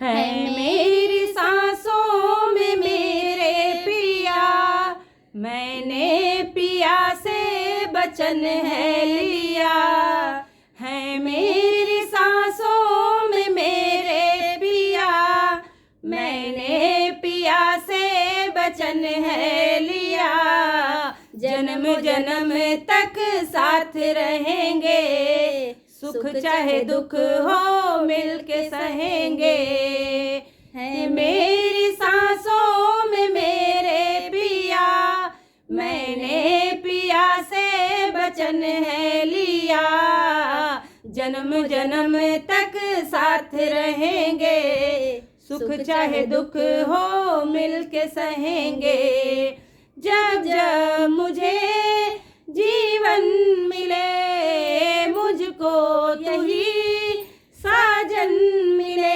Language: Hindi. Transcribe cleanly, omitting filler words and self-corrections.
है मेरी सांसों में मेरे पिया, मैंने पिया से वचन है लिया। है मेरी सांसों में मेरे पिया, मैंने पिया से वचन है लिया। जन्म जन्म तक साथ रहेंगे, सुख चाहे दुख हो मिलके सहेंगे। है मेरी सांसों में मेरे पिया, मैंने पिया से वचन है लिया। जन्म जन्म तक साथ रहेंगे, सुख चाहे दुख हो मिलके सहेंगे। जब जब मुझे जीवन मिले, मुझको तू ही साजन